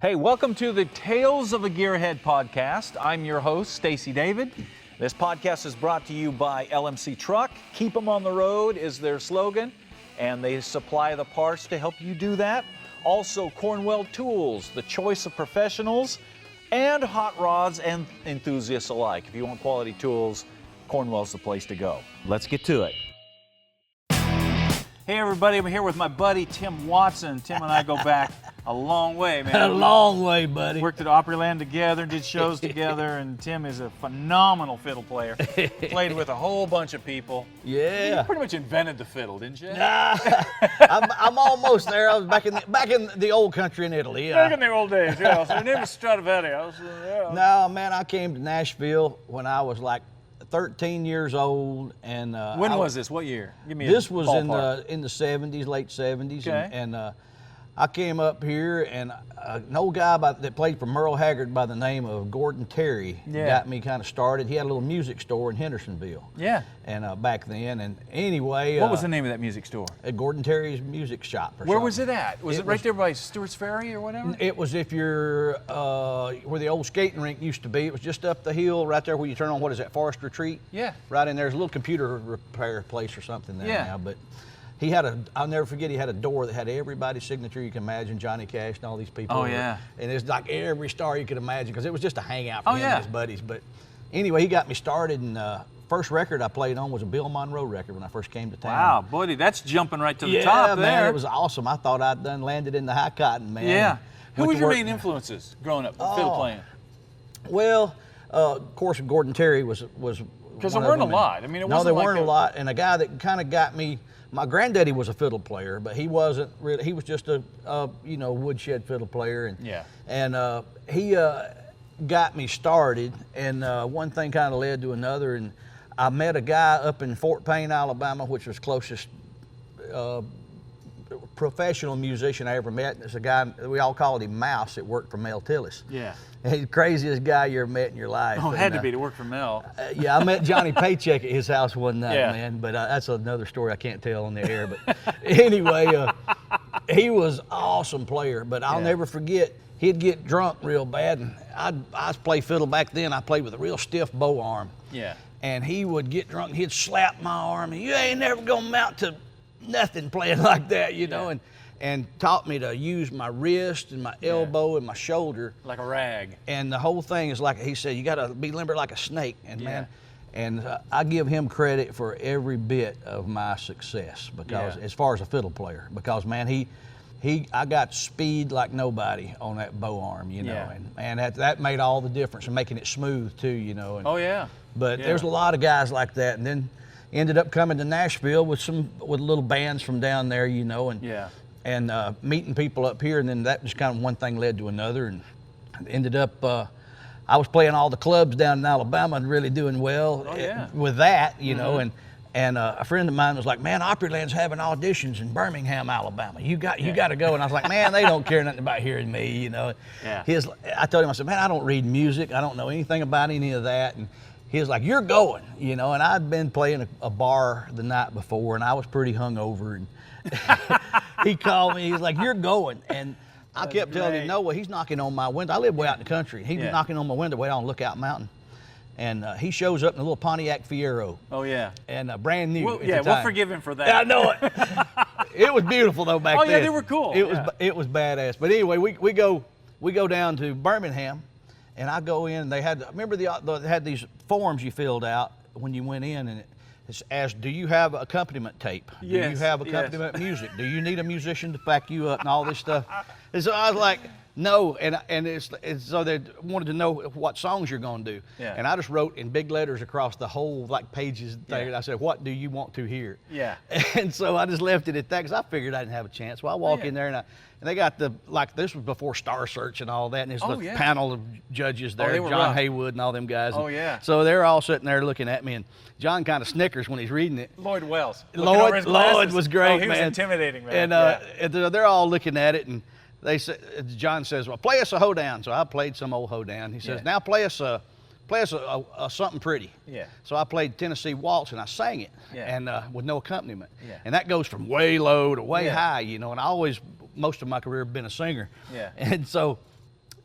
Hey, welcome to the Tales of a Gearhead podcast. I'm your host, Stacey David. This podcast is brought to you by LMC Truck. Keep them on the road is their slogan, and they supply the parts to help you do that. Also, Cornwell Tools, the choice of professionals and hot rods and enthusiasts alike. If you want quality tools, Cornwell's the place to go. Let's get to it. Hey everybody, I'm here with my buddy Tim Watson. Tim and I go back a long way, man. A long way, buddy. Worked at Opryland together, did shows together, and Tim is a phenomenal fiddle player. Played with a whole bunch of people. Yeah. You pretty much invented the fiddle, didn't you? I'm almost there. I was back in the old country in Italy. Back in the old days, yeah. So her name was Stradivari. Yeah. No, man, I came to Nashville when I was like 13 years old, and when was this? What year? Give me this a was ballpark. in the 70s, late 70s, Okay. and I came up here, and an old guy that played for Merle Haggard by the name of Gordon Terry got me kind of started. He had a little music store in Hendersonville. Yeah. And back then, and anyway, What was the name of that music store? At Gordon Terry's Music Shop. Where was it at? Was it right there by Stewart's Ferry or whatever? It was if you're where the old skating rink used to be. It was just up the hill, right there where you turn on, what is that, Forest Retreat? Yeah. Right in there. There's a little computer repair place or something there Yeah. now. But he had I'll never forget, he had a door that had everybody's signature you can imagine, Johnny Cash and all these people. Oh, yeah. And it's like every star you could imagine, because it was just a hangout for him yeah. and his buddies. But anyway, he got me started, and first record I played on was a Bill Monroe record when I first came to town. Wow, buddy, that's jumping right to the Yeah, top man, there. it was awesome. I thought I'd done landed in the high cotton, man. Yeah. Who Went was to your work- main influences growing up, fiddle playing? Well, of course, Gordon Terry was Because there weren't a lot. I mean, it no, wasn't there like weren't a lot. And a guy that kind of got me. My granddaddy was a fiddle player, but he wasn't really. He was just a woodshed fiddle player, and Yeah. And he got me started, and one thing kind of led to another, and I met a guy up in Fort Payne, Alabama, which was closest professional musician I ever met. It's a guy, we all called him Mouse, that worked for Mel Tillis. Yeah. He's the craziest guy you ever met in your life. Oh, it had And, to be to work for Mel. yeah, I met Johnny Paycheck at his house one night, Yeah. man, but that's another story I can't tell on the air. But anyway, he was an awesome player, but I'll never forget, he'd get drunk real bad, and I play fiddle back then. I played with a real stiff bow arm. Yeah. And he would get drunk, and he'd slap my arm, and you ain't never gonna mount to nothing playing like that, you know, and taught me to use my wrist and my elbow and my shoulder. Like a rag. And the whole thing is like, he said, you gotta be limber like a snake. And man, and I give him credit for every bit of my success, because as far as a fiddle player, because man, I got speed like nobody on that bow arm, you know, and that made all the difference, and making it smooth too, you know. And, Oh, yeah. but there's a lot of guys like that, and then ended up coming to Nashville with little bands from down there, you know, and meeting people up here, and then that just kind of one thing led to another, and ended up I was playing all the clubs down in Alabama and really doing well with that, you know, and a friend of mine was like, man, Opryland's having auditions in Birmingham, Alabama. You got to go. And I was like, man, they don't care nothing about hearing me, you know. Yeah. I told him, I said, man, I don't read music. I don't know anything about any of that. And he was like, you're going, you know. And I'd been playing a bar the night before, and I was pretty hungover. And he called me. He was like, you're going. And I kept telling him, no, well, he's knocking on my window. I live way out in the country. He was knocking on my window way on Lookout Mountain. And he shows up in a little Pontiac Fiero. Oh, yeah. And brand new. Well, at yeah, the we'll time. forgive him for that. Yeah, I know it. It was beautiful though back then. Oh, yeah, they were cool. It was badass. But anyway, we go down to Birmingham, and I go in. They had, remember they had these forms you filled out when you went in, and it asked, do you have accompaniment tape? Do you have accompaniment music? Do you need a musician to back you up and all this stuff? And so I was like, no, and it's so they wanted to know what songs you're going to do. Yeah. And I just wrote in big letters across the whole pages thing. And I said, what do you want to hear? Yeah. And so I just left it at that, because I figured I didn't have a chance. Well, I walk in there, and they got this was before Star Search and all that, and there's the panel of judges there, John rough. Haywood and all them guys. Oh, yeah. So they're all sitting there looking at me, and John kind of snickers when he's reading it. Lloyd Wells. Lloyd was great, he man. was intimidating, man. And they're all looking at it, and John says, well, play us a hoedown. So I played some old hoedown. He says, now play us a something pretty. Yeah. So I played Tennessee Waltz, and I sang it, and with no accompaniment. Yeah. And that goes from way low to way high, you know. And I always, most of my career, been a singer. Yeah. And so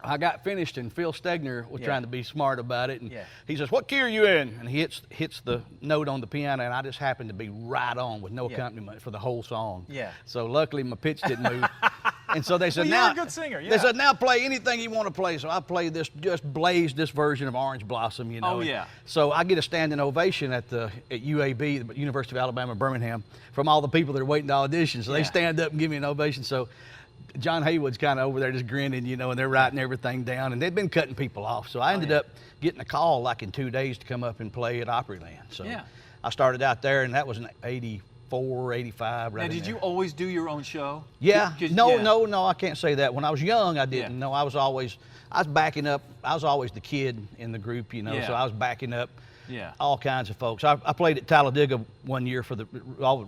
I got finished, and Phil Stegner was trying to be smart about it, and Yeah. he says, "What key are you in?" And he hits the note on the piano, and I just happened to be right on with no accompaniment for the whole song. Yeah. So luckily my pitch didn't move. And so they said, Well, "Now you're a good singer." Yeah. They said, "Now play anything you want to play." So I played this, just blazed this version of Orange Blossom, you know. Oh, yeah. So I get a standing ovation at UAB, the University of Alabama, Birmingham, from all the people that are waiting to audition. So they stand up and give me an ovation. So John Haywood's kind of over there just grinning, you know, and they're writing everything down, and they've been cutting people off. So I ended up getting a call like in 2 days to come up and play at Opryland. So I started out there, and that was in 84, 85. Right. Now, did you always do your own show? Yeah. No, I can't say that. When I was young, I didn't. No, I was backing up. I was always the kid in the group, you know, so I was backing up all kinds of folks. I played at Talladega one year for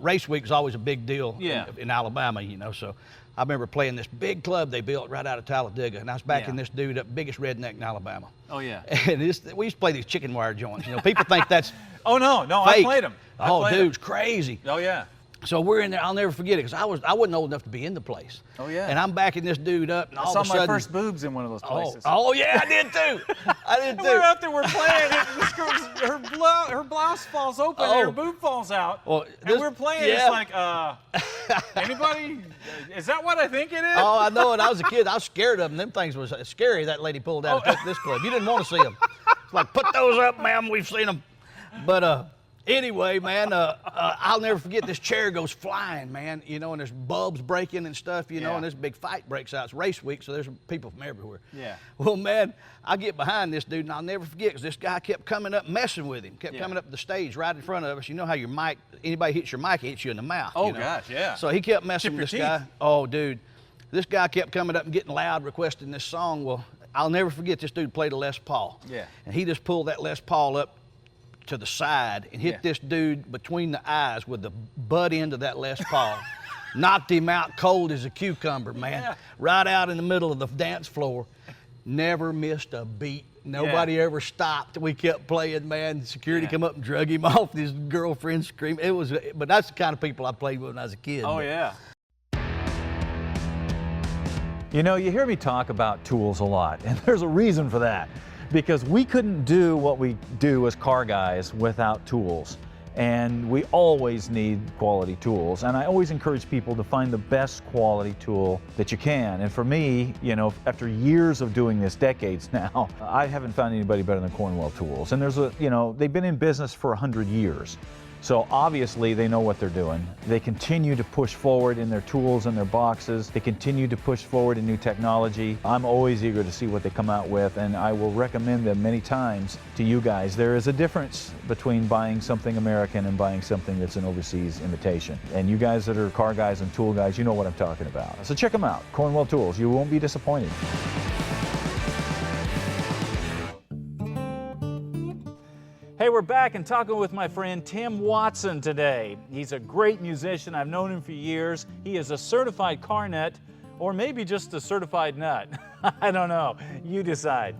race week was always a big deal in Alabama, you know, so I remember playing this big club they built right out of Talladega, and I was backing this dude up, biggest redneck in Alabama. Oh, yeah. And we used to play these chicken wire joints. You know, people think that's Oh, no, fake. I played them. Dude's crazy. Oh, yeah. So we're in there. I'll never forget it, because I wasn't old enough to be in the place. Oh, yeah. And I'm backing this dude up, and I all saw of a sudden, my first boobs in one of those places. Oh yeah, I did too. I did too. We're out there, we're playing, and this girl's, her blouse falls open, and her boob falls out. Well, and we're playing, it's like, anybody, is that what I think it is? Oh, I know. And I was a kid. I was scared of them. Them things was scary. That lady pulled out at this club. You didn't want to see them. It's like, put those up, ma'am. We've seen them. But anyway, man, I'll never forget. This chair goes flying, man. You know, and there's bulbs breaking and stuff. You know, and this big fight breaks out. It's race week, so there's people from everywhere. Yeah. Well, man, I get behind this dude, and I'll never forget, because this guy kept coming up, messing with him. Kept coming up the stage right in front of us. You know how your mic, anybody hits your mic, it hits you in the mouth. Oh, you know? gosh, yeah. So he kept messing with this guy. Oh, dude. This guy kept coming up and getting loud, requesting this song. Well, I'll never forget, this dude played a Les Paul. Yeah. And he just pulled that Les Paul up to the side and hit this dude between the eyes with the butt end of that Les Paul. Knocked him out cold as a cucumber, man. Yeah. Right out in the middle of the dance floor. Never missed a beat. Nobody ever stopped. We kept playing, man. Security come up and drug him off. His girlfriend screamed. But that's the kind of people I played with when I was a kid. Oh, yeah. You know, you hear me talk about tools a lot, and there's a reason for that. Because we couldn't do what we do as car guys without tools. And we always need quality tools. And I always encourage people to find the best quality tool that you can. And for me, you know, after years of doing this, decades now, I haven't found anybody better than Cornwell Tools. And there's they've been in business for 100 years. So obviously they know what they're doing. They continue to push forward in their tools and their boxes. They continue to push forward in new technology. I'm always eager to see what they come out with, and I will recommend them many times to you guys. There is a difference between buying something American and buying something that's an overseas imitation. And you guys that are car guys and tool guys, you know what I'm talking about. So check them out, Cornwell Tools. You won't be disappointed. Hey, we're back and talking with my friend Tim Watson today. He's a great musician. I've known him for years. He is a certified car nut, or maybe just a certified nut. I don't know. You decide.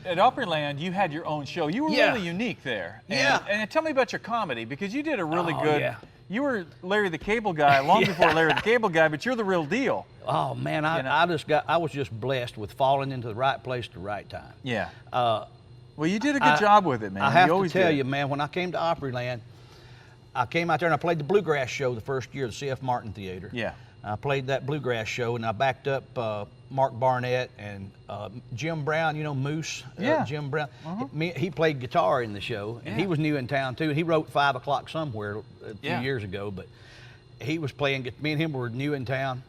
At Opryland, you had your own show. You were really unique there. And tell me about your comedy, because you did a really good... Yeah. You were Larry the Cable Guy long before Larry the Cable Guy, but you're the real deal. Oh man, I was just blessed with falling into the right place at the right time. Yeah. Well, you did a good job with it, man. I have to tell you, man, when I came to Opryland, I came out there and I played the Bluegrass show the first year at the C.F. Martin Theater. Yeah. I played that Bluegrass show, and I backed up Mark Barnett and Jim Brown, you know, Moose. Yeah. Jim Brown. He played guitar in the show, and he was new in town, too. He wrote 5 O'Clock Somewhere a few years ago, but he was playing, me and him were new in town.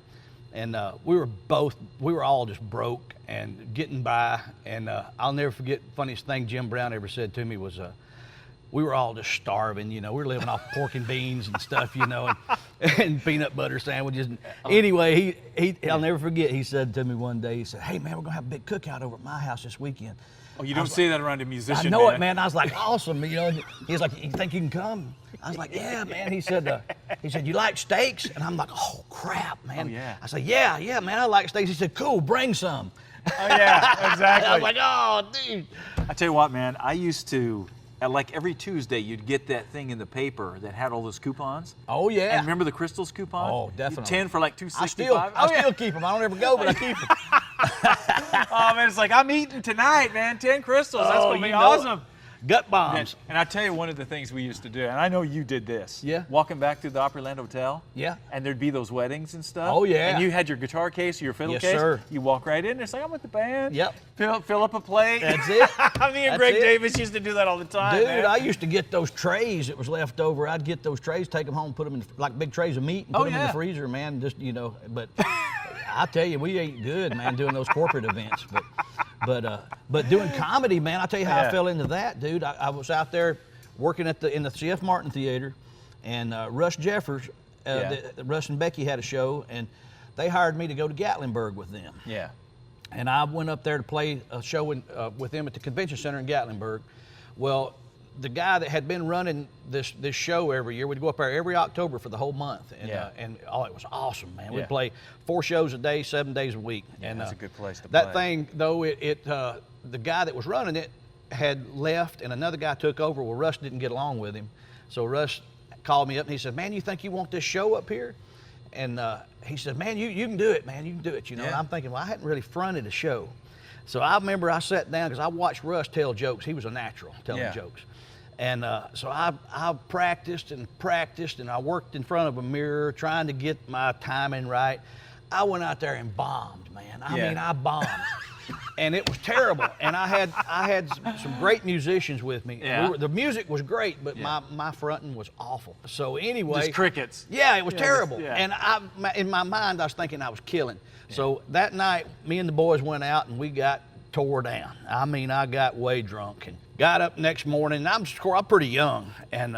And we were all just broke and getting by. And I'll never forget, funniest thing Jim Brown ever said to me was, we were all just starving, you know. We were living off pork and beans and stuff, you know, and peanut butter sandwiches. And anyway, I'll never forget, he said to me one day, he said, "Hey, man, we're going to have a big cookout over at my house this weekend." Oh, you don't say that around a musician, I know it, man. I was like, awesome, you know. He was like, "You think you can come?" I was like, "Yeah, man." He said, "You like steaks?" And I'm like, "Oh, crap, man." Oh, yeah. I said, yeah, man, I like steaks." He said, "Cool, bring some." Oh, yeah, exactly. I was like, "Oh, dude." I tell you what, man, I used to, like every Tuesday, you'd get that thing in the paper that had all those coupons. Oh, yeah. And remember the Crystals coupon? Oh, definitely. 10 for like $2.65. I still keep them. I don't ever go, but I keep them. Oh man, it's like I'm eating tonight, man. 10 crystals. That's gonna be awesome. Gut bombs. And I tell you, one of the things we used to do, and I know you did this. Yeah. Walking back through the Opryland Hotel. Yeah. And there'd be those weddings and stuff. Oh, yeah. And you had your guitar case or your fiddle Yes, case. sir. You walk right in. It's like, I'm with the band. Yep. Fill up a plate. That's it. Me and That's Greg it. Davis used to do that all the time. Dude, man. I used to get those trays that was left over. I'd get those trays, take them home, put them in like big trays of meat, and put them in the freezer, man. Just but I tell you, we ate good, man, doing those corporate events. But doing comedy, man, I tell you how I fell into that, dude. I was out there working in the C.F. Martin Theater, and Russ Jeffers, Russ and Becky had a show, and they hired me to go to Gatlinburg with them. Yeah. And I went up there to play a show with them at the convention center in Gatlinburg. Well, the guy that had been running this show every year would go up there every October for the whole month, and it was awesome, man. We'd play 4 shows a day, 7 days a week. Yeah, and that's a good place to play. That thing, though, the guy that was running it had left, and another guy took over. Well, Russ didn't get along with him, so Russ called me up and he said, "Man, you think you want this show up here?" And he said, "Man, you can do it, man. You can do it." You know, and I'm thinking, well, I hadn't really fronted a show. So I remember I sat down because I watched Russ tell jokes. He was a natural telling jokes. And so I practiced and I worked in front of a mirror trying to get my timing right. I went out there and bombed, man. I mean, I bombed. And it was terrible. And I had some great musicians with me. Yeah. The music was great, but my fronting was awful. So anyway. Just crickets. Yeah, it was terrible. Yeah. And in my mind, I was thinking I was killing. Yeah. So that night, me and the boys went out and we got tore down. I mean, I got way drunk and got up next morning. I'm pretty young. And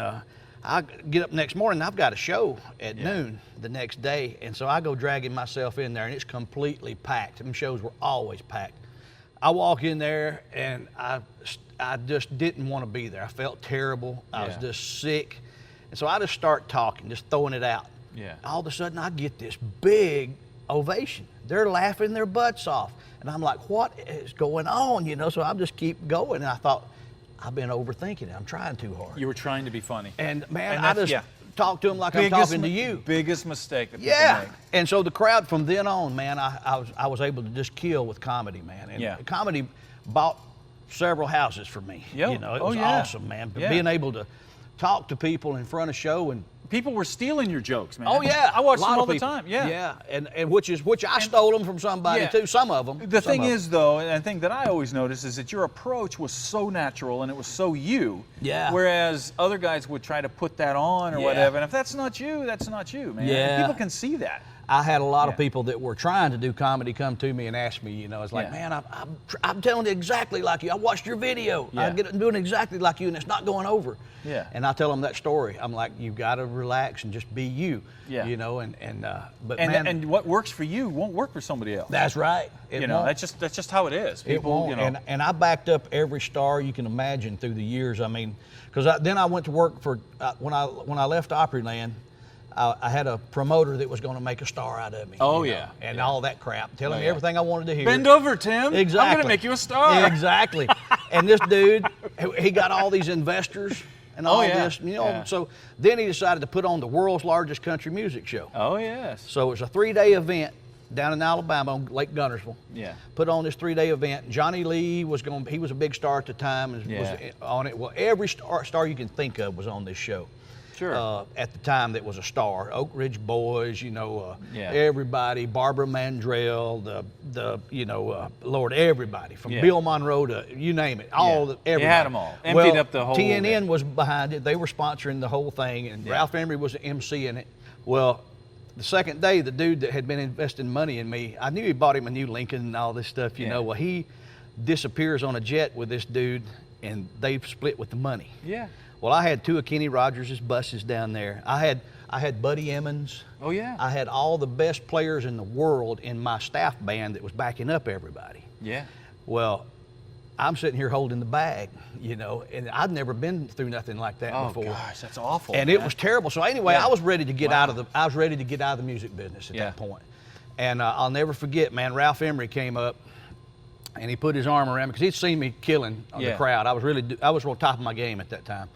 I get up next morning, I've got a show at noon the next day. And so I go dragging myself in there and it's completely packed. Them shows were always packed. I walk in there and I just didn't want to be there. I felt terrible. I was just sick. And so I just start talking, just throwing it out. Yeah. All of a sudden I get this big ovation. They're laughing their butts off. And I'm like, what is going on? You know, so I just keep going. And I thought, I've been overthinking it. I'm trying too hard. You were trying to be funny. And man, I just talk to them like I'm talking to you. Biggest mistake that people make. And so the crowd from then on, man, I was able to just kill with comedy, man. And comedy bought several houses for me. You know, it was awesome, man. Being able to talk to people in front of show and people were stealing your jokes, man. Oh yeah, I watched them all the time. Yeah, and which I stole them from somebody too. Some of them. The thing is, though, and the thing that I always noticed is that your approach was so natural and it was so you. Yeah. Whereas other guys would try to put that on or whatever, and if that's not you, that's not you, man. Yeah. People can see that. I had a lot of people that were trying to do comedy come to me and ask me, you know, it's like, man, I'm telling it exactly like you. I watched your video. I'm doing exactly like you, and it's not going over. Yeah. And I tell them that story. I'm like, you got to relax and just be you. Yeah. You know, but and what works for you won't work for somebody else. That's right. You know, that's just how it is. People, it won't. You know. And I backed up every star you can imagine through the years. I mean, because then I went to work for when I left Opryland. I had a promoter that was going to make a star out of me. Oh, you know, and all that crap, telling me everything I wanted to hear. Bend over, Tim. Exactly. I'm going to make you a star. Exactly. And this dude, he got all these investors and all this, you know. Yeah. So then he decided to put on the world's largest country music show. Oh, yes. So it was a 3-day event down in Alabama on Lake Guntersville. Yeah. Put on this 3-day event. Johnny Lee he was a big star at the time and was on it. Well, every star you can think of was on this show. Sure. At the time that was a star. Oak Ridge Boys, you know, everybody, Barbara Mandrell, Lord, everybody, from Bill Monroe to you name it, everybody. You had them all. Emptied up the whole TNN was behind it. They were sponsoring the whole thing, and Ralph Emery was the MC in it. Well, the second day, the dude that had been investing money in me, I knew he bought him a new Lincoln and all this stuff, you know. Well, he disappears on a jet with this dude, and they've split with the money. Yeah. Well, I had 2 of Kenny Rogers' buses down there. I had Buddy Emmons. Oh, yeah. I had all the best players in the world in my staff band that was backing up everybody. Yeah. Well, I'm sitting here holding the bag, you know, and I'd never been through nothing like that before. Oh gosh, that's awful. And it was terrible. So anyway, I was ready to get out of the music business at that point. And I'll never forget, man, Ralph Emery came up and he put his arm around me because he'd seen me killing the crowd. I was on top of my game at that time.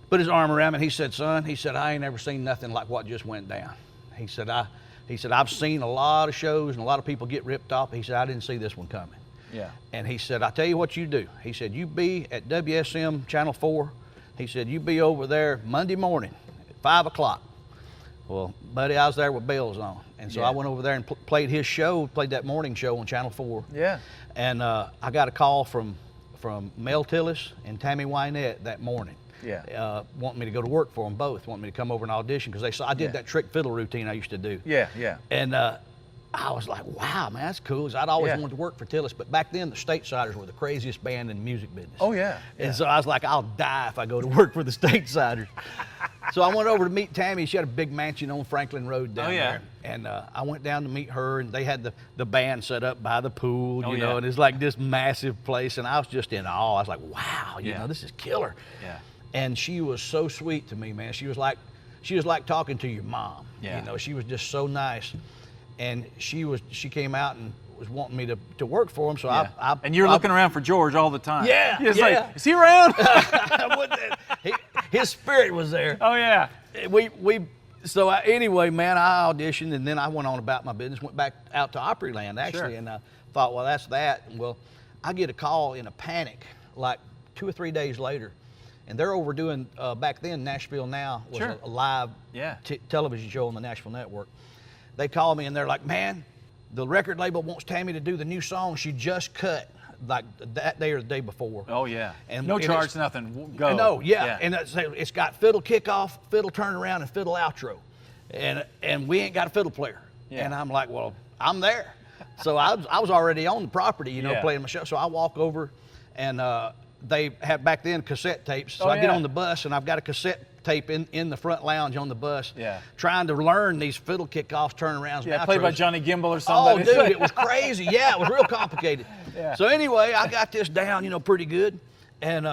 Put his arm around me and he said, son, I ain't never seen nothing like what just went down. He said, I've seen a lot of shows and a lot of people get ripped off. He said, I didn't see this one coming. Yeah. And he said, I'll tell you what you do. He said, you be at WSM Channel 4. He said, you be over there Monday morning at 5 o'clock. Well, buddy, I was there with bells on. And so I went over there and played his show, played that morning show on Channel 4. Yeah. And I got a call from Mel Tillis and Tammy Wynette that morning. Yeah. Wanting me to go to work for them both, wanting me to come over and audition because they saw I did that trick fiddle routine I used to do. Yeah, yeah. And I was like, wow, man, that's cool. 'Cause I'd always wanted to work for Tillis, but back then the Statesiders were the craziest band in the music business. Oh, yeah. And so I was like, I'll die if I go to work for the Statesiders. So I went over to meet Tammy. She had a big mansion on Franklin Road down there. And I went down to meet her, and they had the band set up by the pool, you know, and it's like this massive place. And I was just in awe. I was like, wow, you know, this is killer. Yeah. And she was so sweet to me, man. She was like talking to your mom. Yeah. You know, she was just so nice. And she came out and was wanting me to work for him. So and you're looking around for George all the time. Yeah. It's like, is he around? His spirit was there. Oh yeah. Anyway, man, I auditioned and then I went on about my business, went back out to Opryland actually, and I thought, well, that's that. Well, I get a call in a panic like 2 or 3 days later. And they're overdoing, back then, Nashville Now was a live television show on the Nashville Network. They called me and they're like, man, the record label wants Tammy to do the new song she just cut like that day or the day before. Oh, yeah. And no charge, nothing. Go. No, and it's got fiddle kickoff, fiddle turnaround, and fiddle outro. And we ain't got a fiddle player. Yeah. And I'm like, well, I'm there. So I was already on the property, you know, playing my show. So I walk over and they had back then cassette tapes. So I get on the bus and I've got a cassette tape in the front lounge on the bus, trying to learn these fiddle kickoffs, turnarounds, and outros. Played by Johnny Gimbel or somebody. Oh, dude, it was crazy. Yeah, it was real complicated. So anyway, I got this down, you know, pretty good, and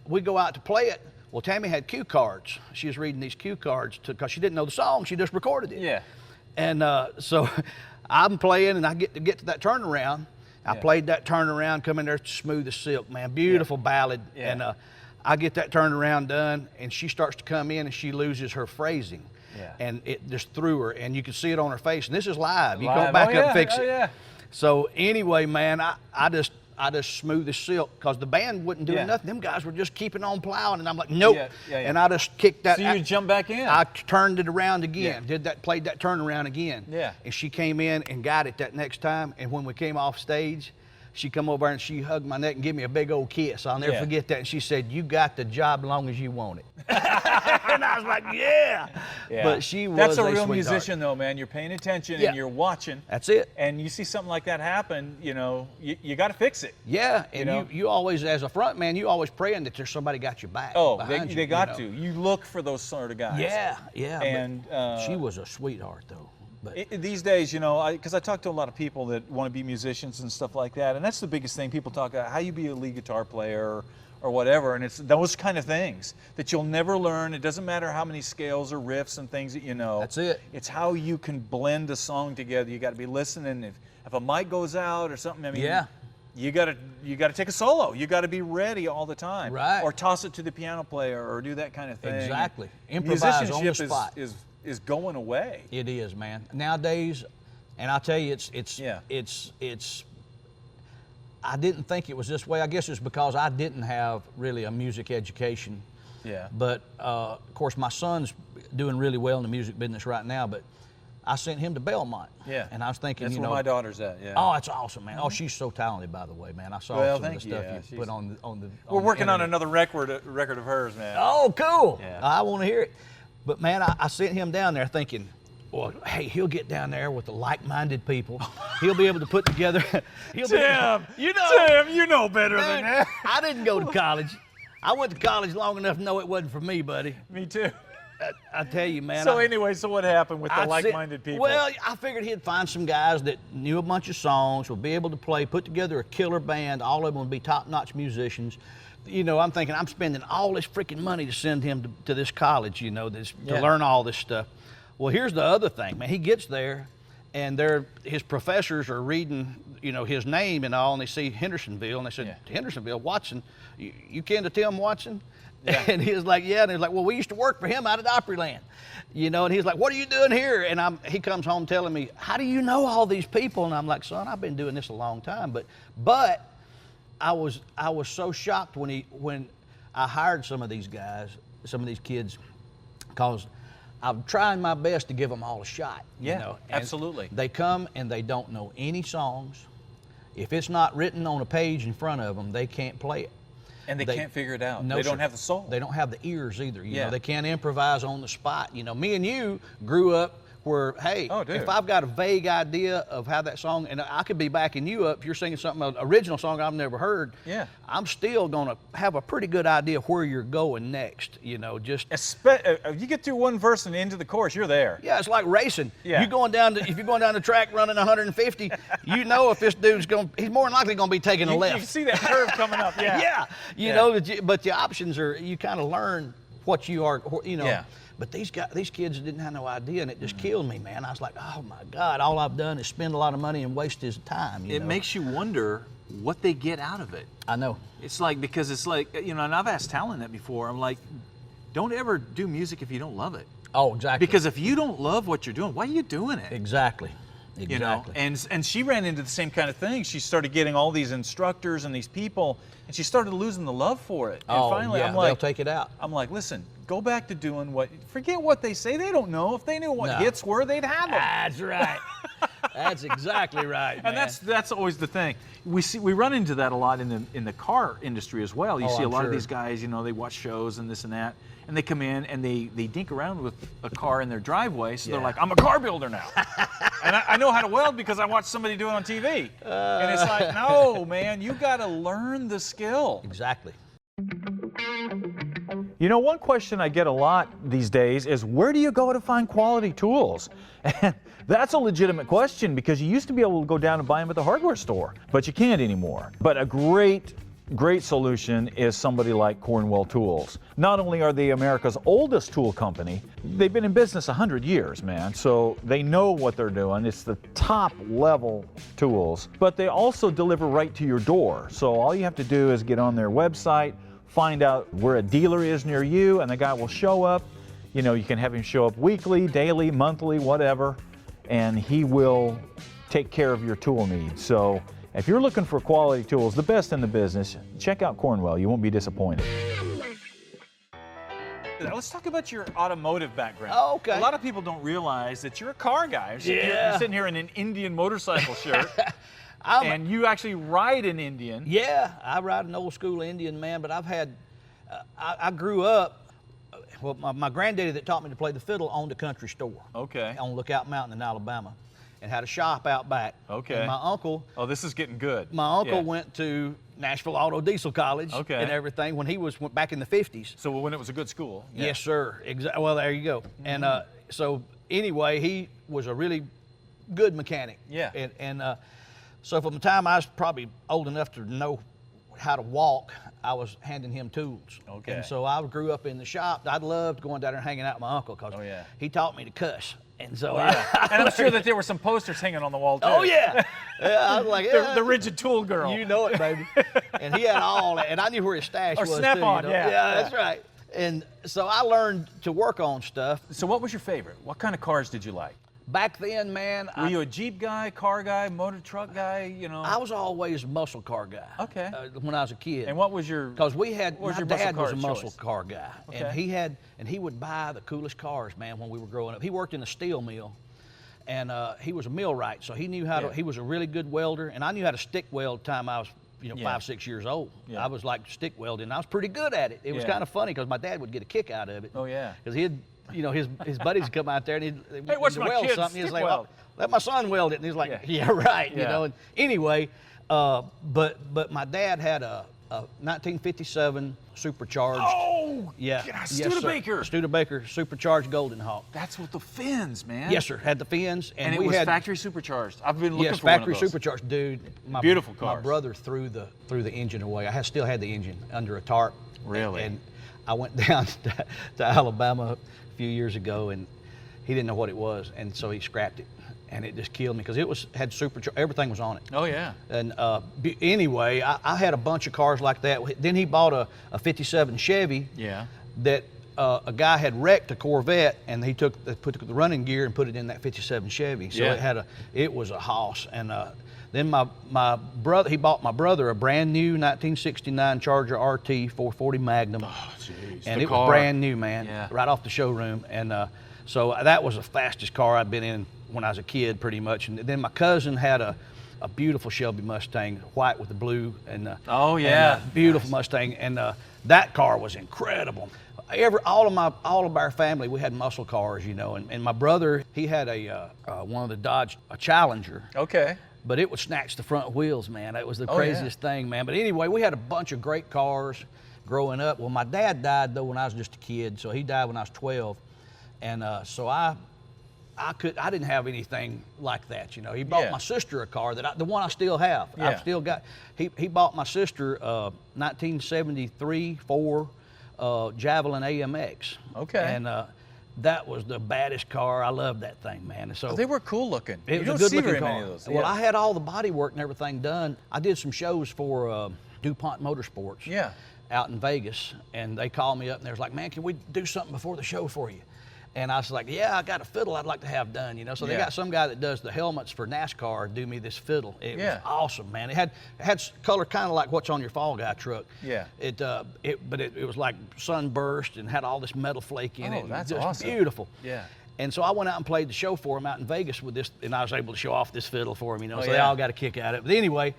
we go out to play it. Well, Tammy had cue cards. She was reading these cue cards because she didn't know the song. She just recorded it. Yeah. And so I'm playing, and I get to that turnaround. I played that turnaround, come in there smooth as silk, man. Beautiful ballad. And I get that turnaround done, and she starts to come in, and she loses her phrasing. And it just threw her, and you can see it on her face. And this is live. You go back up and fix it. So anyway, man, I just smooth as silk because the band wasn't doing nothing. Them guys were just keeping on plowing, and I'm like, nope. And I just kicked that. So you jump back in. I turned it around again. Played that turnaround again. And she came in and got it that next time. And when we came off stage, she come over and she hugged my neck and gave me a big old kiss. I'll never forget that. And she said, you got the job as long as you want it. And I was like, yeah. But she was That's a real sweetheart. musician though, man. You're paying attention and you're watching. That's it. And you see something like that happen, you know, you got to fix it. Yeah, and you always, as a front man, you always praying that there's somebody got your back. Oh, they got to. You look for those sort of guys. Yeah. And she was a sweetheart though. But these days, you know, because I talk to a lot of people that want to be musicians and stuff like that, and that's the biggest thing. People talk about how you be a lead guitar player or whatever, and it's those kind of things that you'll never learn. It doesn't matter how many scales or riffs and things that you know. That's it. It's how you can blend a song together. You got to be listening. If a mic goes out or something, I mean, you got to take a solo. You got to be ready all the time. Right. Or toss it to the piano player or do that kind of thing. Exactly. Improvise on the spot. Is going away. It is, man. Nowadays, and I'll tell you, it's. I didn't think it was this way. I guess it's because I didn't have really a music education. Yeah. But of course, my son's doing really well in the music business right now. But I sent him to Belmont. Yeah. And I was thinking, that's you know, where my daughter's at. Yeah. Oh, that's awesome, man. Oh, she's so talented, by the way, man. I saw some of the stuff you put on the. We're working on another record of hers, man. Oh, cool. Yeah. I want to hear it. But man, I sent him down there thinking, well, hey, he'll get down there with the like-minded people. He'll be able to put together. Tim, you know better than that. I didn't go to college. I went to college long enough to know it wasn't for me, buddy. Me too. I tell you, man. So anyway, what happened with the like-minded people? Well, I figured he'd find some guys that knew a bunch of songs, would be able to play, put together a killer band. All of them would be top-notch musicians. You know, I'm thinking I'm spending all this freaking money to send him to this college, you know, to learn all this stuff. Well, here's the other thing, man. He gets there, and his professors are reading, you know, his name and all, and they see Hendersonville, and they said, Hendersonville, Watson, you kin to Tim Watson? Yeah. And he was like, yeah. And he's like, well, we used to work for him out at Opryland. You know, and he's like, what are you doing here? And he comes home telling me, how do you know all these people? And I'm like, son, I've been doing this a long time. But I was so shocked when I hired some of these guys, some of these kids, because I'm trying my best to give them all a shot. Yeah, you know? absolutely. They come and they don't know any songs. If it's not written on a page in front of them, they can't play it. And they can't figure it out. No, they sir. don't have the soul. They don't have the ears either. You Yeah. know, they can't improvise on the spot. You know, me and you grew up where, hey, Oh, dude. if I've got a vague idea of how that song, and I could be backing you up if you're singing something, an original song I've never heard, Yeah. I'm still gonna have a pretty good idea of where you're going next, you know, just. You get through one verse and into the chorus, you're there. Yeah, it's like racing. Yeah. If you're going down the track running 150, you know if this dude's he's more than likely gonna be taking a left. You see that curve coming up, yeah. Yeah, you know, but the options are, you kind of learn what you are, you know. Yeah. But these kids didn't have no idea, and it just killed me, man. I was like, oh my God, all I've done is spend a lot of money and waste his time. You It know? makes you wonder what they get out of it. I know. It's like, because it's like, you know, and I've asked Talon that before. I'm like, don't ever do music if you don't love it. Oh, exactly. Because if you don't love what you're doing, why are you doing it? Exactly. You know, and she ran into the same kind of thing. She started getting all these instructors and these people, and she started losing the love for it. And finally, yeah, I'm like, they'll take it out. I'm like, listen, go back to doing forget what they say. They don't know. If they knew what hits were, they'd have them. That's right. That's exactly right, man. And that's always the thing. We run into that a lot in the car industry as well. You see a lot of these guys, you know, they watch shows and this and that, and they come in and they dink around with a car in their driveway. So they're like, I'm a car builder now, and I know how to weld because I watched somebody do it on TV. And it's like, no, man, you got to learn the skill. Exactly. You know, one question I get a lot these days is, where do you go to find quality tools? And that's a legitimate question, because you used to be able to go down and buy them at the hardware store, but you can't anymore. But a great solution is somebody like Cornwell Tools. Not only are they America's oldest tool company, they've been in business 100 years, man, so they know what they're doing. It's the top level tools, but they also deliver right to your door. So all you have to do is get on their website, find out where a dealer is near you, and the guy will show up. You know, you can have him show up weekly, daily, monthly, whatever, and he will take care of your tool needs. So if you're looking for quality tools, the best in the business, check out Cornwell. You won't be disappointed. Let's talk about your automotive background. Oh, okay. A lot of people don't realize that you're a car guy. You're sitting here in an Indian motorcycle shirt. And you actually ride an Indian. Yeah, I ride an old school Indian, man, but I've had, I grew up, well, my granddaddy that taught me to play the fiddle owned a country store. Okay. On Lookout Mountain in Alabama, and had a shop out back. Okay. And my uncle. Oh, this is getting good. My uncle went to Nashville Auto Diesel College. Okay. And everything when he went back in the 50s. So when it was a good school. Yeah. Yes, sir. Well, there you go. Mm-hmm. And so anyway, he was a really good mechanic. Yeah. And so from the time I was probably old enough to know how to walk, I was handing him tools. Okay. And so I grew up in the shop. I loved going down there and hanging out with my uncle because he taught me to cuss. And so and I'm sure that there were some posters hanging on the wall too. Oh yeah. I was like, the rigid tool girl. You know it, baby. And he had all that, and I knew where his stash was Snap-on, too. You know? Yeah, that's right. And so I learned to work on stuff. So what was your favorite? What kind of cars did you like? Back then, man, were you a Jeep guy, car guy, motor truck guy? You know, I was always a muscle car guy. Okay. When I was a kid. And what was your? Because my dad was a muscle choice? car guy, Okay. and he would buy the coolest cars, man. When we were growing up, he worked in a steel mill, and he was a millwright, so he knew how to. He was a really good welder, and I knew how to stick weld. Time I was 5, 6 years old. Yeah. I was like stick welding. And I was pretty good at it. It was kind of funny because my dad would get a kick out of it. Oh yeah. Because his buddies would come out there and he'd Hey, watch my weld kid something. He's stick like, weld. let my son weld it. And he's like, yeah right. You know. And anyway, but my dad had a 1957 supercharged. Oh yeah. Studebaker. Studebaker supercharged Golden Hawk. That's with the fins, man. Yes, sir. Had the fins, and we had factory supercharged. I've been looking for factory one of those. supercharged, dude. Beautiful cars. My brother threw the engine away. I still had the engine under a tarp. Really? And I went down to Alabama a few years ago, and he didn't know what it was, and so he scrapped it, and it just killed me because had supercharged. Everything was on it. Oh yeah. And anyway, I had a bunch of cars like that. Then he bought a '57 Chevy. Yeah. That a guy had wrecked a Corvette, and he put the running gear and put it in that '57 Chevy. So it was a hoss, and Then my brother, he bought my brother a brand new 1969 Charger RT 440 Magnum. Oh, jeez. And it was brand new, man, right off the showroom. And so that was the fastest car I'd been in when I was a kid, pretty much. And then my cousin had a beautiful Shelby Mustang, white with the blue, and beautiful Mustang, and that car was incredible. All of our family, we had muscle cars, you know, and my brother, he had one of the Dodge, a Challenger. Okay. But it would snatch the front wheels, man. It was the craziest thing, man. But anyway, we had a bunch of great cars growing up. Well, my dad died though when I was just a kid, so he died when I was 12, and so I didn't have anything like that, you know. He bought my sister a car the one I still have. I've still got. He bought my sister 1973 Ford Javelin AMX. Okay. And that was the baddest car. I loved that thing, man. And so they were cool looking. It was a good looking car. Many of those. Well, I had all the body work and everything done. I did some shows for DuPont Motorsports. Yeah. Out in Vegas, and they called me up and they was like, "Man, can we do something before the show for you?" And I was like, "Yeah, I got a fiddle I'd like to have done, you know." So they got some guy that does the helmets for NASCAR do me this fiddle. It was awesome, man. It had color kind of like what's on your Fall Guy truck. Yeah. But it was like sunburst and had all this metal flake in it. That's just awesome. Beautiful. Yeah. And so I went out and played the show for him out in Vegas with this, and I was able to show off this fiddle for him, you know. So they all got a kick out of it. But anyway,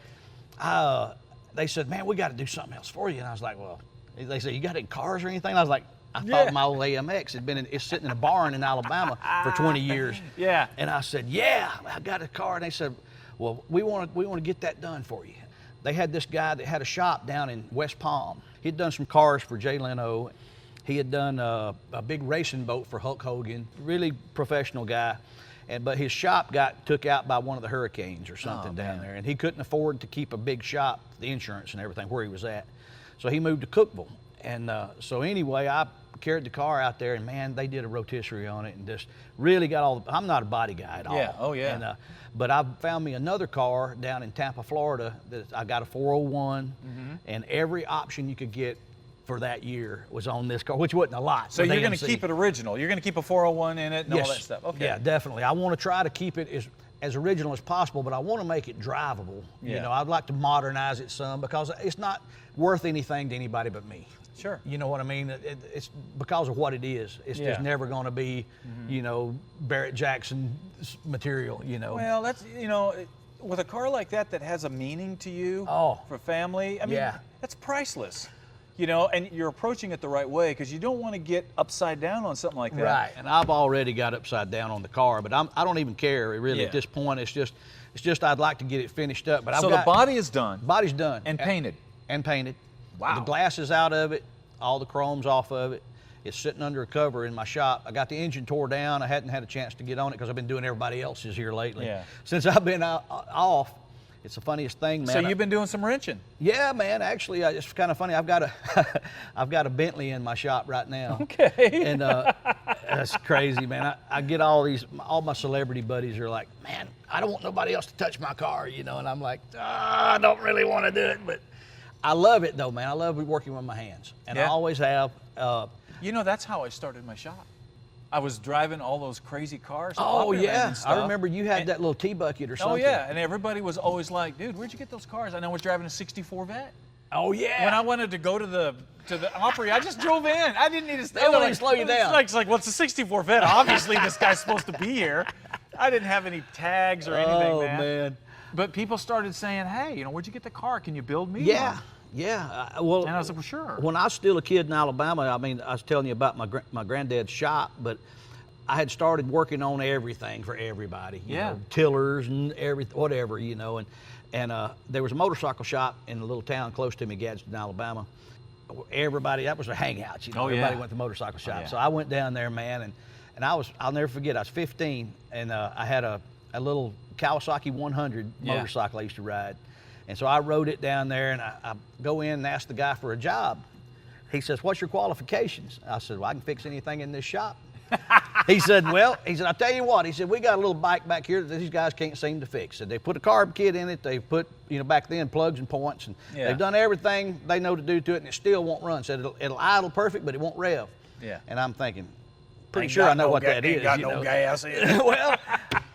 they said, "Man, we got to do something else for you." And I was like, "Well," they said, "You got any cars or anything?" And I was like, I thought my old AMX had it's sitting in a barn in Alabama for 20 years. Yeah. And I said, "Yeah, I got a car." And they said, "Well, we want to get that done for you." They had this guy that had a shop down in West Palm. He'd done some cars for Jay Leno. He had done a big racing boat for Hulk Hogan. Really professional guy. But his shop got took out by one of the hurricanes or something down there, and he couldn't afford to keep a big shop, the insurance and everything, where he was at. So he moved to Cookeville. And so anyway, I carried the car out there, and man, they did a rotisserie on it and just really got I'm not a body guy at all. Yeah, oh yeah. And, but I found me another car down in Tampa, Florida, that I got a 401, and every option you could get for that year was on this car, which wasn't a lot. So you're going to keep it original. You're going to keep a 401 in it and all that stuff. Okay. Yeah, definitely. I want to try to keep it as original as possible, but I want to make it drivable. You know, I'd like to modernize it some because it's not worth anything to anybody but me. Sure. You know what I mean? It's because of what it is. It's just never going to be, you know, Barrett Jackson material, you know. Well, that's, you know, with a car like that has a meaning to you for family, I mean, that's priceless. You know, and you're approaching it the right way because you don't want to get upside down on something like that. Right. And I've already got upside down on the car, but I don't even care really at this point. It's just I'd like to get it finished up. But the body is done. Body's done. And painted. And painted. Wow. The glass is out of it, all the chrome's off of it. It's sitting under a cover in my shop. I got the engine tore down. I hadn't had a chance to get on it because I've been doing everybody else's here lately. Yeah. Since I've been off, it's the funniest thing, man. So you've been doing some wrenching? Yeah, man. Actually, it's kind of funny. I've got a Bentley in my shop right now. Okay. And that's crazy, man. I get all my celebrity buddies are like, "Man, I don't want nobody else to touch my car," you know. And I'm like, I don't really want to do it, but I love it though, man. I love working with my hands, and I always have. You know, that's how I started my shop. I was driving all those crazy cars. Oh yeah, I remember you had that little T-bucket or something. Oh yeah, and everybody was always like, "Dude, where'd you get those cars?" And I was driving a '64 Vet. Oh yeah. When I wanted to go to the Opry, I just drove in. I didn't need to stay. They don't even slow you down. It's like, well, it's a '64 Vet. Obviously, this guy's supposed to be here. I didn't have any tags or anything, man. Oh man. But people started saying, "Hey, you know, where'd you get the car? Can you build me one?" Yeah, well, and I was like, "Well, sure." When I was still a kid in Alabama, I mean, I was telling you about my granddad's shop, but I had started working on everything for everybody. You know, tillers and everything, whatever, you know. And there was a motorcycle shop in a little town close to me, Gadsden, Alabama. Everybody, that was a hangout, you know. Everybody went to motorcycle shop. So I went down there, man, and I'll never forget, I was 15, and I had a little Kawasaki 100 motorcycle I used to ride. And so I rode it down there, and I go in and ask the guy for a job. He says, "What's your qualifications?" I said, "Well, I can fix anything in this shop." He said, "I'll tell you what." He said, "We got a little bike back here that these guys can't seem to fix." Said they put a carb kit in it. They put, you know, back then plugs and points, and they've done everything they know to do to it, and it still won't run. Said it'll idle perfect, but it won't rev. Yeah. And I'm thinking, pretty sure I know what that is. Got no gas in it. Well,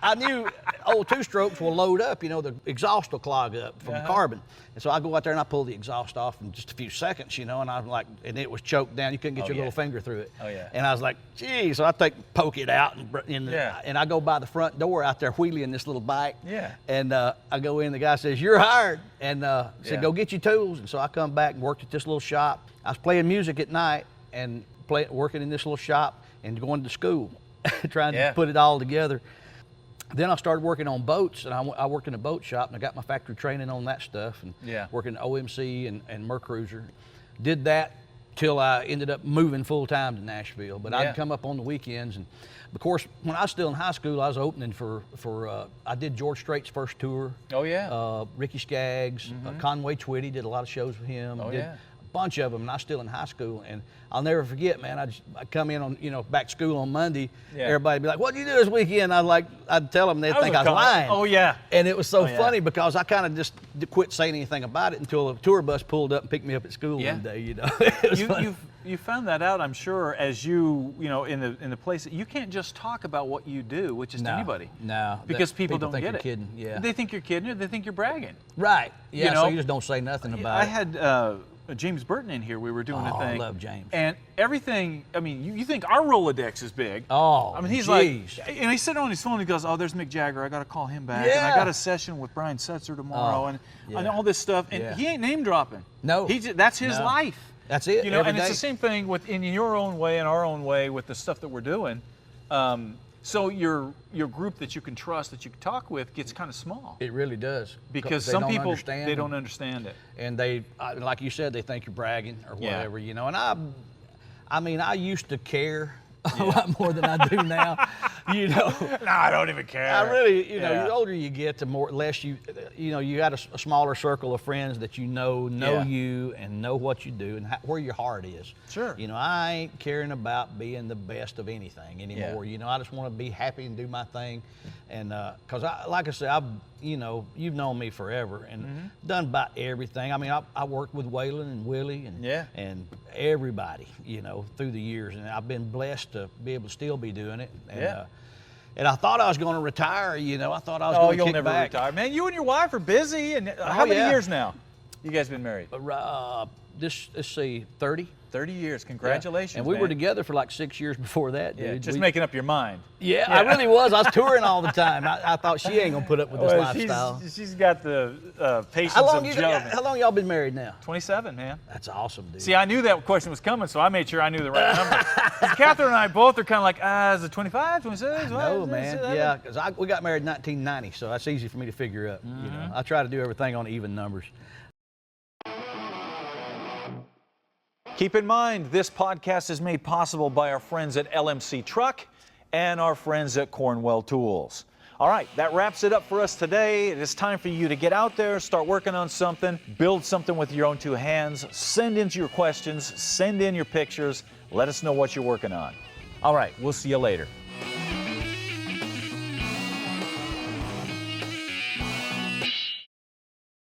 I knew old two-strokes will load up, you know, the exhaust will clog up from carbon. And so I go out there and I pull the exhaust off in just a few seconds, you know, and I'm like, and it was choked down. You couldn't get your little finger through it. Oh, yeah. And I was like, geez. So I poke it out, and I go by the front door out there wheeling this little bike. Yeah. And I go in, the guy says, you're hired. And said, go get your tools. And so I come back and worked at this little shop. I was playing music at night and working in this little shop and going to school, trying to put it all together. Then I started working on boats, and I worked in a boat shop, and I got my factory training on that stuff, and working OMC and Mercruiser. Did that till I ended up moving full-time to Nashville. But I'd come up on the weekends, and of course, when I was still in high school, I was opening for I did George Strait's first tour. Oh, yeah. Ricky Skaggs, Conway Twitty, did a lot of shows with him. Oh, yeah. Bunch of them, and I was still in high school, and I'll never forget, man. I'd come in on, back to school on Monday. Everybody'd be like, "What'd you do this weekend?" I'd tell them, they'd think I was lying. Oh yeah. And it was so funny because I kind of just quit saying anything about it until a tour bus pulled up and picked me up at school one day. You found that out, I'm sure, as you in the place. You can't just talk about what you do, which is to anybody. No, because people don't think get you're it. Kidding. Yeah. They think you're kidding, or they think you're bragging. Right. Yeah. So you just don't say nothing about it. I had James Burton in here. We were doing a thing. I love James. And everything. I mean, you think our Rolodex is big? Oh, I mean, he's like, and he's sitting on his phone. He goes, "Oh, there's Mick Jagger. I got to call him back. And I got a session with Brian Setzer tomorrow, and all this stuff." And he ain't name dropping. No, that's his life. That's it. And it's the same thing in your own way and our own way with the stuff that we're doing. So your group that you can trust, that you can talk with, gets kind of small. It really does. Because some people, they don't understand it. And they, like you said, they think you're bragging or whatever, And I mean, I used to care a lot more than I do now, No, I don't even care. I really, the older you get, the less you got a smaller circle of friends that know you and know what you do and where your heart is. Sure. I ain't caring about being the best of anything anymore. I just want to be happy and do my thing. And because like I said, you've known me forever and done about everything. I mean, I worked with Waylon and Willie and everybody, through the years, and I've been blessed to be able to still be doing it. And, and I thought I was going to retire, I thought I was going to kick back. Oh, you'll never retire. Man, you and your wife are busy. And how many years now you guys been married? Let's see, 30. 30 years. Congratulations, And we were together for like 6 years before that, dude. Just making up your mind. Yeah, I really was. I was touring all the time. I thought she ain't going to put up with this lifestyle. She's got the patience of Joe. How long y'all been married now? 27, man. That's awesome, dude. See, I knew that question was coming, so I made sure I knew the right number. Catherine and I both are kind of like, is it 25, 26? No, man. Yeah, because we got married in 1990, so that's easy for me to figure out. I try to do everything on even numbers. Keep in mind, this podcast is made possible by our friends at LMC Truck and our friends at Cornwell Tools. All right, that wraps it up for us today. It is time for you to get out there, start working on something, build something with your own two hands, send in your questions, send in your pictures, let us know what you're working on. All right, we'll see you later.